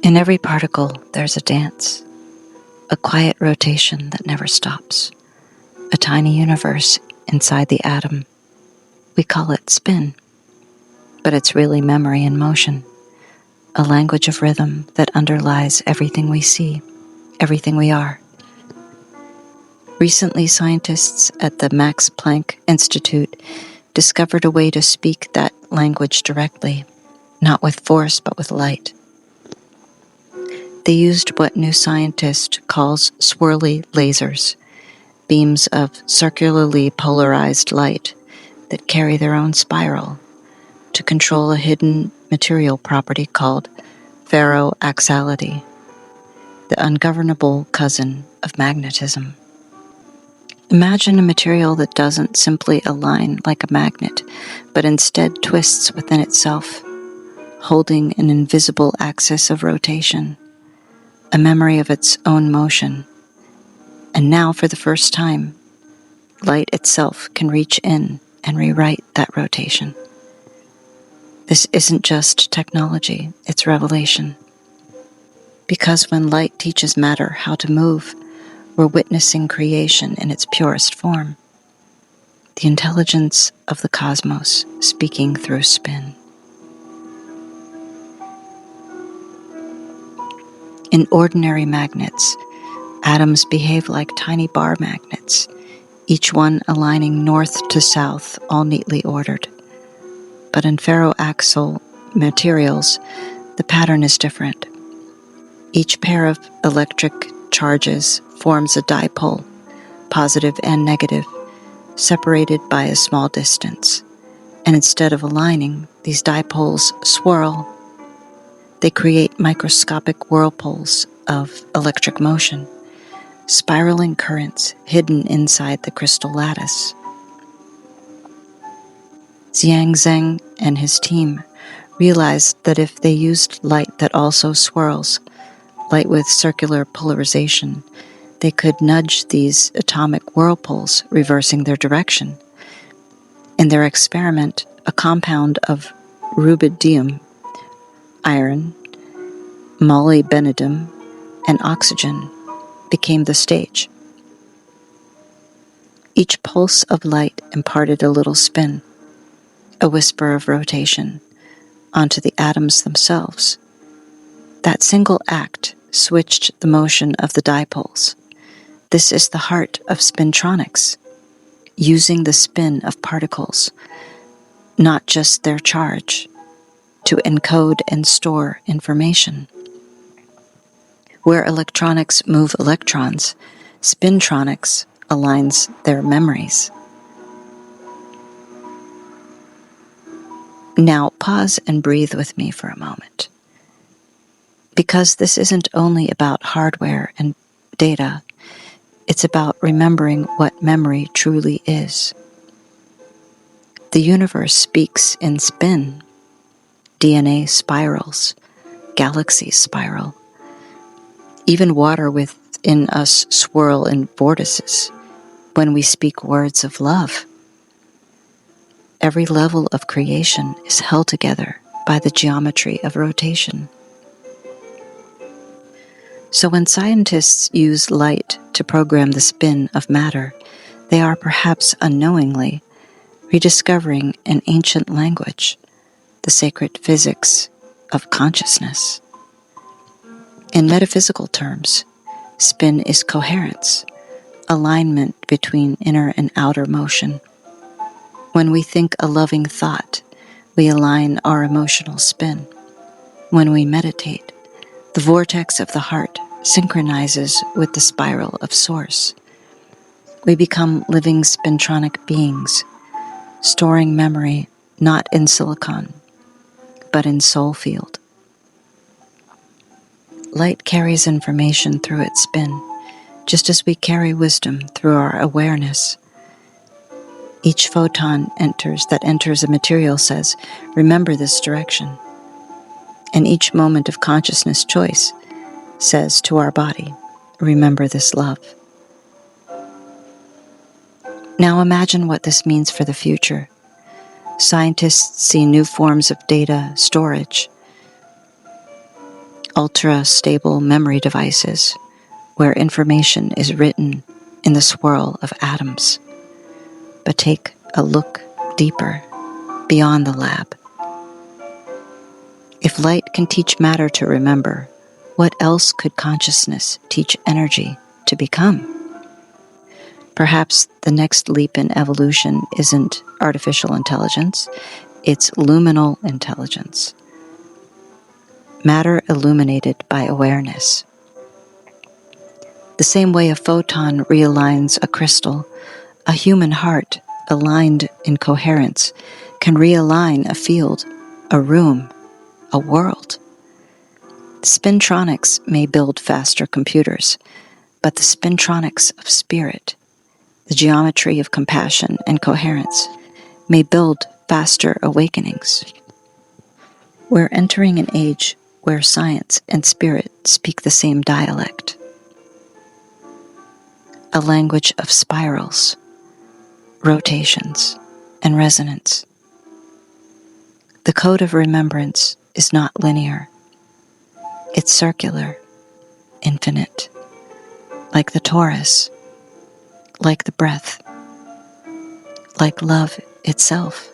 In every particle, there's a dance, a quiet rotation that never stops, a tiny universe inside the atom. We call it spin, but it's really memory in motion, a language of rhythm that underlies everything we see, everything we are. Recently, scientists at the Max Planck Institute discovered a way to speak that language directly, not with force, but with light. They used what new scientist calls swirly lasers, beams of circularly polarized light that carry their own spiral to control a hidden material property called Ferroaxiality, the ungovernable cousin of magnetism. Imagine a material that doesn't simply align like a magnet, but instead twists within itself, holding an invisible axis of rotation, a memory of its own motion. And now, for the first time, light itself can reach in and rewrite that rotation. This isn't just technology, it's revelation. Because when light teaches matter how to move, we're witnessing creation in its purest form, the intelligence of the cosmos speaking through spin. In ordinary magnets, atoms behave like tiny bar magnets, each one aligning north to south, all neatly ordered. But in ferroaxial materials, the pattern is different. Each pair of electric charges forms a dipole, positive and negative, separated by a small distance. And instead of aligning, these dipoles swirl. They create microscopic whirlpools of electric motion, spiraling currents hidden inside the crystal lattice. Zhang and his team realized that if they used light that also swirls, light with circular polarization, they could nudge these atomic whirlpools, reversing their direction. In their experiment, a compound of rubidium, iron, molybdenum, and oxygen became the stage. Each pulse of light imparted a little spin, a whisper of rotation, onto the atoms themselves. That single act switched the motion of the dipoles. This is the heart of Spintronics, using the spin of particles, not just their charge, to encode and store information. Where electronics move electrons, Spintronics aligns their memories. Now pause and breathe with me for a moment. Because this isn't only about hardware and data, it's about remembering what memory truly is. The universe speaks in spin. DNA spirals, galaxies spiral. Even water within us swirl in vortices when we speak words of love. Every level of creation is held together by the geometry of rotation. So when scientists use light to program the spin of matter, they are perhaps unknowingly rediscovering an ancient language, the sacred physics of consciousness. In metaphysical terms, spin is coherence, alignment between inner and outer motion. When we think a loving thought, we align our emotional spin. When we meditate, the vortex of the heart synchronizes with the spiral of Source. We become living spintronic beings, storing memory not in silicon, but in soul field. Light carries information through its spin, just as we carry wisdom through our awareness. Each photon that enters a material says, remember this direction. And each moment of consciousness choice says to our body, remember this love. Now imagine what this means for the future. Scientists see new forms of data storage. ultra-stable memory devices where information is written in the swirl of atoms. But take a look deeper, beyond the lab. If light can teach matter to remember, what else could consciousness teach energy to become? Perhaps the next leap in evolution isn't artificial intelligence, it's luminal intelligence. Matter illuminated by awareness. The same way a photon realigns a crystal, a human heart aligned in coherence can realign a field, a room, a world. Spintronics may build faster computers, but the spintronics of spirit, the geometry of compassion and coherence, may build faster awakenings. We're entering an age where science and spirit speak the same dialect. A language of spirals, rotations, and resonance. The code of remembrance is not linear. It's circular, infinite, like the torus, like the breath, like love itself.